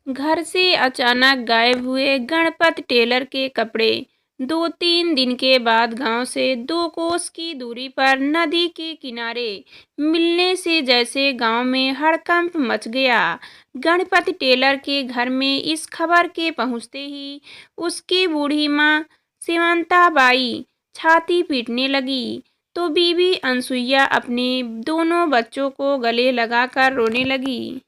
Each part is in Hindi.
घर से अचानक गायब हुए गणपत टेलर के कपड़े। 2-3 दिन के बाद गांव से 2 कोस की दूरी पर नदी के किनारे मिलने से जैसे गांव में हड़कंप मच गया। गणपत टेलर के घर में इस खबर के पहुंचते ही उसकी बूढ़ी माँ सिमंता बाई छाती पीटने लगी, तो बीबी अनसुईया अपने दोनों बच्चों को गले लगाकर रोने लगी।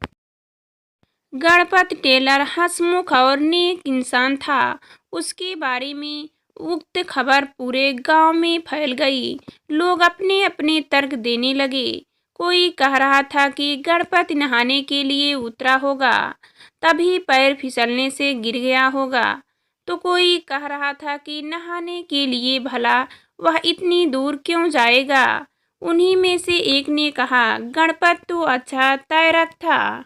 गणपत टेलर हंसमुख और नेक इंसान था। उसके बारे में उक्त खबर पूरे गांव में फैल गई। लोग अपने अपने तर्क देने लगे। कोई कह रहा था कि गणपत नहाने के लिए उतरा होगा, तभी पैर फिसलने से गिर गया होगा। तो कोई कह रहा था कि नहाने के लिए भला वह इतनी दूर क्यों जाएगा। उन्हीं में से एक ने कहा, गणपत तो अच्छा तैरक था।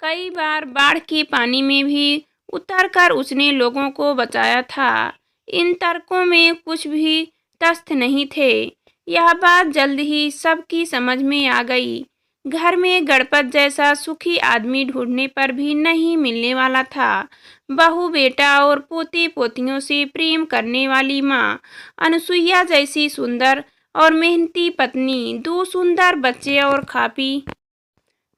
कई बार बाढ़ के पानी में भी उतरकर उसने लोगों को बचाया था। इन तर्कों में कुछ भी तथ्य नहीं थे। यह बात जल्द ही सबकी समझ में आ गई। घर में गणपत जैसा सुखी आदमी ढूंढने पर भी नहीं मिलने वाला था। बहू बेटा और पोते पोतियों से प्रेम करने वाली माँ अनसुईया जैसी सुंदर और मेहनती पत्नी, 2 सुंदर बच्चे और खा पी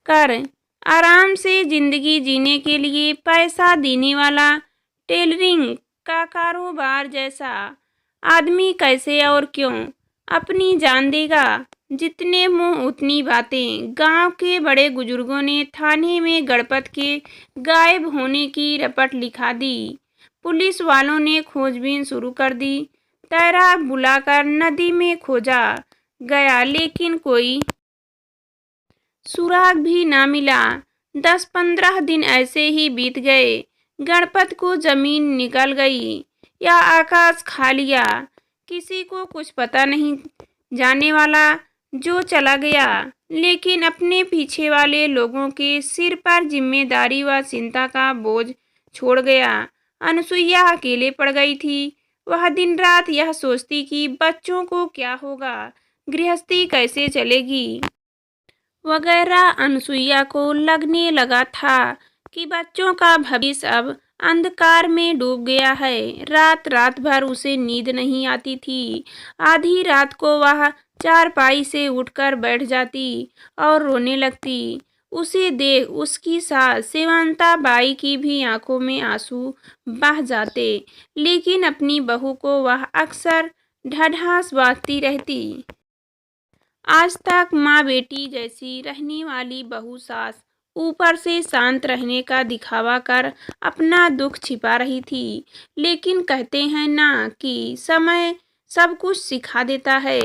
कर आराम से जिंदगी जीने के लिए पैसा देने वाला टेलरिंग का कारोबार जैसा आदमी कैसे और क्यों अपनी जान देगा। जितने मुंह उतनी बातें। गांव के बड़े बुजुर्गों ने थाने में गणपत के गायब होने की रपट लिखा दी। पुलिस वालों ने खोजबीन शुरू कर दी। तैराक बुलाकर नदी में खोजा गया, लेकिन कोई सुराग भी ना मिला। 10-15 दिन ऐसे ही बीत गए। गणपत को जमीन निकल गई या आकाश खा लिया, किसी को कुछ पता नहीं। जाने वाला जो चला गया, लेकिन अपने पीछे वाले लोगों के सिर पर जिम्मेदारी व चिंता का बोझ छोड़ गया। अनसुईया अकेले पड़ गई थी। वह दिन रात यह सोचती कि बच्चों को क्या होगा, गृहस्थी कैसे चलेगी वगैरह। अनसुईया को लगने लगा था कि बच्चों का भविष्य अब अंधकार में डूब गया है। रात रात भर उसे नींद नहीं आती थी। आधी रात को वह चारपाई से उठकर बैठ जाती और रोने लगती। उसे देख उसकी सास सेवंता बाई की भी आंखों में आंसू बह जाते, लेकिन अपनी बहू को वह अक्सर ढाढ़स बांधती रहती। आज तक माँ बेटी जैसी रहने वाली बहू सास ऊपर से शांत रहने का दिखावा कर अपना दुख छिपा रही थी। लेकिन कहते हैं ना कि समय सब कुछ सिखा देता है।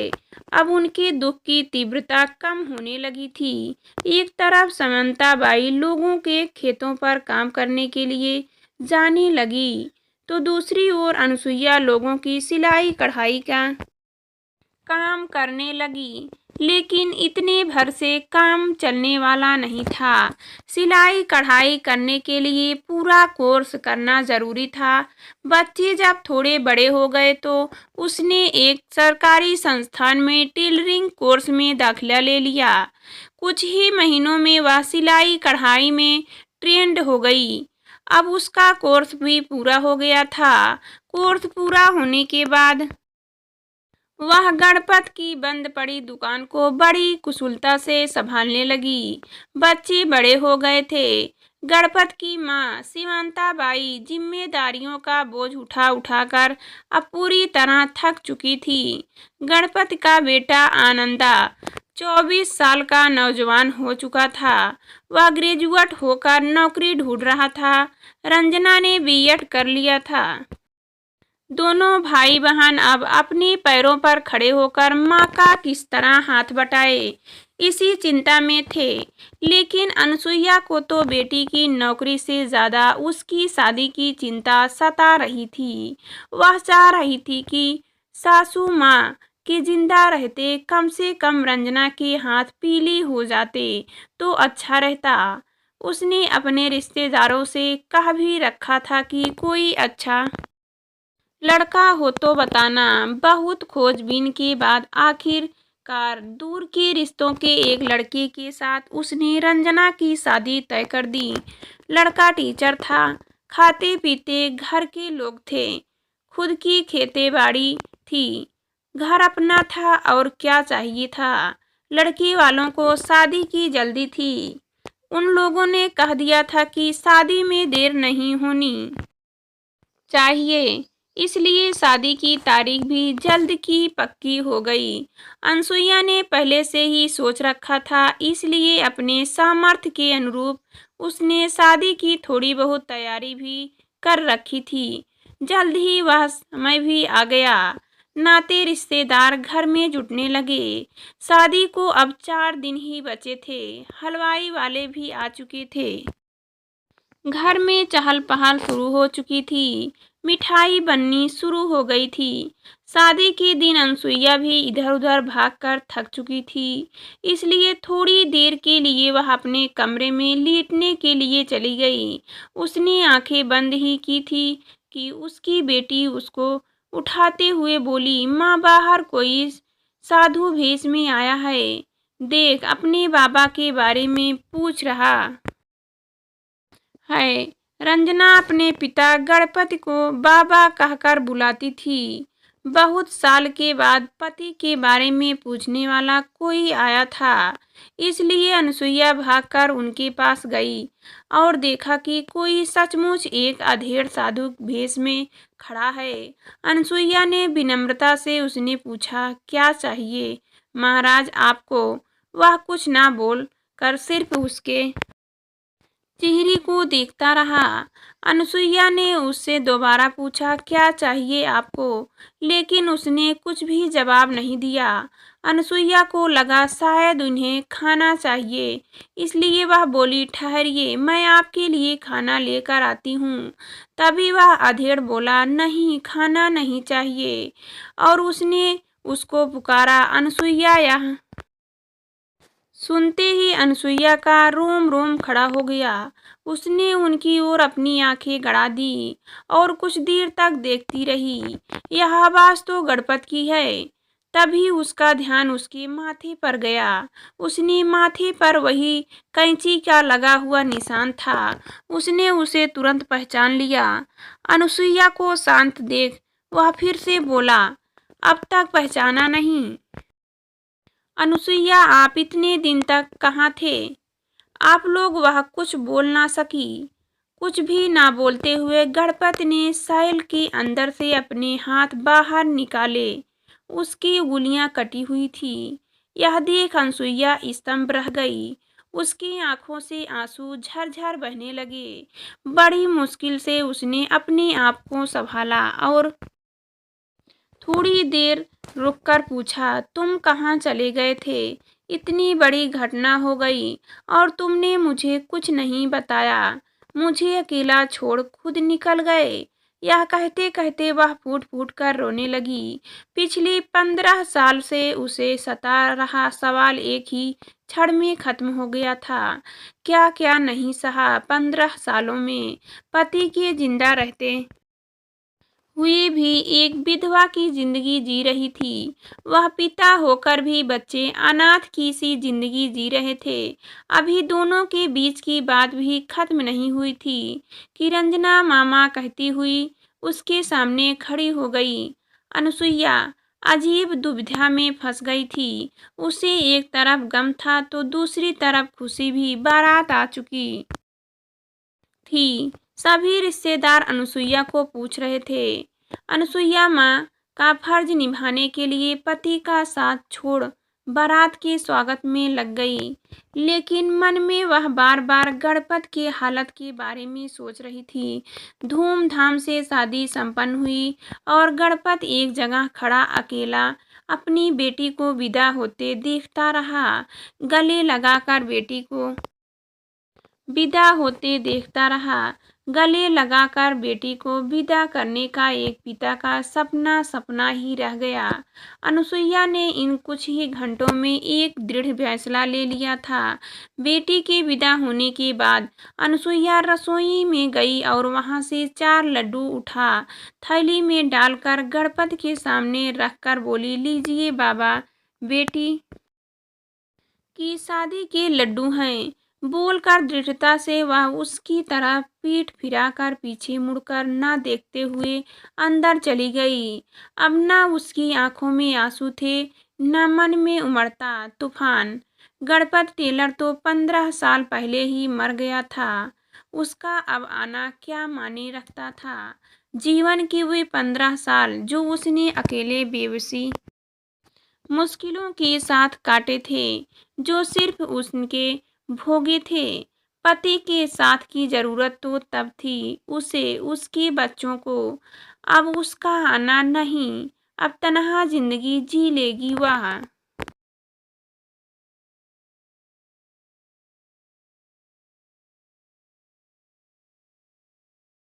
अब उनके दुख की तीव्रता कम होने लगी थी। एक तरफ समंता बाई लोगों के खेतों पर काम करने के लिए जाने लगी, तो दूसरी ओर अनसुईया लोगों की सिलाई कढ़ाई का काम करने लगी। लेकिन इतने भर से काम चलने वाला नहीं था। सिलाई कढ़ाई करने के लिए पूरा कोर्स करना जरूरी था। बच्चे जब थोड़े बड़े हो गए तो उसने एक सरकारी संस्थान में टेलरिंग कोर्स में दाखिला ले लिया। कुछ ही महीनों में वह सिलाई कढ़ाई में ट्रेंड हो गई। अब उसका कोर्स भी पूरा हो गया था। कोर्स पूरा होने के बाद वह गणपत की बंद पड़ी दुकान को बड़ी कुशलता से संभालने लगी। बच्चे बड़े हो गए थे। गणपत की माँ सीमंता बाई जिम्मेदारियों का बोझ उठा उठाकर अब पूरी तरह थक चुकी थी। गणपत का बेटा आनंदा 24 साल का नौजवान हो चुका था। वह ग्रेजुएट होकर नौकरी ढूंढ रहा था। रंजना ने बीएड कर लिया था। दोनों भाई बहन अब अपने पैरों पर खड़े होकर माँ का किस तरह हाथ बटाए, इसी चिंता में थे। लेकिन अनसुईया को तो बेटी की नौकरी से ज़्यादा उसकी शादी की चिंता सता रही थी। वह चाह रही थी कि सासू माँ के जिंदा रहते कम से कम रंजना के हाथ पीले हो जाते तो अच्छा रहता। उसने अपने रिश्तेदारों से कह भी रखा था कि कोई अच्छा लड़का हो तो बताना। बहुत खोजबीन के बाद आखिर चमत्कार, दूर के रिश्तों के एक लड़के के साथ उसने रंजना की शादी तय कर दी। लड़का टीचर था, खाते पीते घर के लोग थे, खुद की खेती बाड़ी थी, घर अपना था और क्या चाहिए था। लड़की वालों को शादी की जल्दी थी। उन लोगों ने कह दिया था कि शादी में देर नहीं होनी चाहिए, इसलिए शादी की तारीख भी जल्द की पक्की हो गई। अनसुईया ने पहले से ही सोच रखा था, इसलिए अपने सामर्थ्य के अनुरूप उसने शादी की थोड़ी बहुत तैयारी भी कर रखी थी। जल्द ही वह समय भी आ गया। नाते रिश्तेदार घर में जुटने लगे। शादी को अब 4 दिन ही बचे थे। हलवाई वाले भी आ चुके थे। घर में चहल पहल शुरू हो चुकी थी। मिठाई बननी शुरू हो गई थी। शादी के दिन अनसुईया भी इधर उधर भागकर थक चुकी थी, इसलिए थोड़ी देर के लिए वह अपने कमरे में लेटने के लिए चली गई। उसने आंखें बंद ही की थी कि उसकी बेटी उसको उठाते हुए बोली, माँ बाहर कोई साधु भेष में आया है, देख अपने बाबा के बारे में पूछ रहा है। रंजना अपने पिता गणपति को बाबा कहकर बुलाती थी। बहुत साल के बाद पति के बारे में पूछने वाला कोई आया था, इसलिए अनसुईया भागकर उनके पास गई और देखा कि कोई सचमुच एक अधेड़ साधु भेष में खड़ा है। अनसुईया ने विनम्रता से उसने पूछा, क्या चाहिए महाराज आपको? वह कुछ ना बोल कर सिर्फ उसके चेहरे को देखता रहा। अनसुईया ने उससे दोबारा पूछा, क्या चाहिए आपको? लेकिन उसने कुछ भी जवाब नहीं दिया। अनसुईया को लगा शायद उन्हें खाना चाहिए, इसलिए वह बोली, ठहरिए मैं आपके लिए खाना लेकर आती हूँ। तभी वह अधेड़ बोला, नहीं खाना नहीं चाहिए, और उसने उसको पुकारा, अनसुईया यहाँ। सुनते ही अनसुईया का रोम रोम खड़ा हो गया। उसने उनकी ओर अपनी आंखें गड़ा दी और कुछ देर तक देखती रही। यह आवाज तो गणपत की है। तभी उसका ध्यान उसके माथे पर गया। उसने माथे पर वही कैंची का लगा हुआ निशान था। उसने उसे तुरंत पहचान लिया। अनसुईया को शांत देख वह फिर से बोला, अब तक पहचाना नहीं? अनसुईया आप इतने दिन तक कहाँ थे? आप लोग? वह कुछ बोल ना सकी। कुछ भी ना बोलते हुए गणपत ने सैल के अंदर से अपने हाथ बाहर निकाले। उसकी उंगलियां कटी हुई थी। यह देख अनसुईया स्तंभ रह गई। उसकी आंखों से आंसू झरझर बहने लगे। बड़ी मुश्किल से उसने अपने आप को संभाला और थोड़ी देर रुककर पूछा, तुम कहाँ चले गए थे? इतनी बड़ी घटना हो गई और तुमने मुझे कुछ नहीं बताया। मुझे अकेला छोड़ खुद निकल गए। यह कहते कहते वह फूट फूट कर रोने लगी। पिछले 15 साल से उसे सता रहा सवाल एक ही क्षण में खत्म हो गया था। क्या क्या नहीं सहा 15 सालों में। पति के जिंदा रहते हुए भी एक विधवा की जिंदगी जी रही थी। वह पिता होकर भी बच्चे अनाथ की सी जिंदगी जी रहे थे। अभी दोनों के बीच की बात भी खत्म नहीं हुई थी कि रंजना मामा कहती हुई उसके सामने खड़ी हो गई। अनसुईया अजीब दुविधा में फंस गई थी। उसे एक तरफ गम था तो दूसरी तरफ खुशी भी बारात आ चुकी थी। सभी रिश्तेदार अनसुईया को पूछ रहे थे। अनसुईया माँ का फर्ज निभाने के लिए पति का साथ छोड़ बारात के स्वागत में लग गई, लेकिन मन में वह बार बार गणपत के हालत के बारे में सोच रही थी। धूमधाम से शादी संपन्न हुई और गणपत एक जगह खड़ा अकेला अपनी बेटी को विदा होते देखता रहा। गले लगाकर बेटी को विदा होते देखता रहा। गले लगाकर बेटी को विदा करने का एक पिता का सपना सपना ही रह गया। अनसुईया ने इन कुछ ही घंटों में एक दृढ़ फैसला ले लिया था। बेटी के विदा होने के बाद अनसुईया रसोई में गई और वहां से 4 लड्डू उठा थैली में डालकर गणपत के सामने रखकर बोली, लीजिए बाबा बेटी की शादी के लड्डू हैं, बोलकर दृढ़ता से वह उसकी तरफ पीठ फिराकर पीछे मुड़कर न देखते हुए अंदर चली गई। अब न उसकी आंखों में आंसू थे, न मन में उमड़ता तूफान। गणपत टेलर तो 15 साल पहले ही मर गया था। उसका अब आना क्या मायने रखता था? जीवन के वे 15 साल जो उसने अकेले बेबसी मुश्किलों के साथ काटे थे, जो सिर्फ उसके भोगे थे। पति के साथ की जरूरत तो तब थी उसे, उसके बच्चों को। अब उसका आना नहीं, अब तन्हा जिंदगी जी लेगी वह।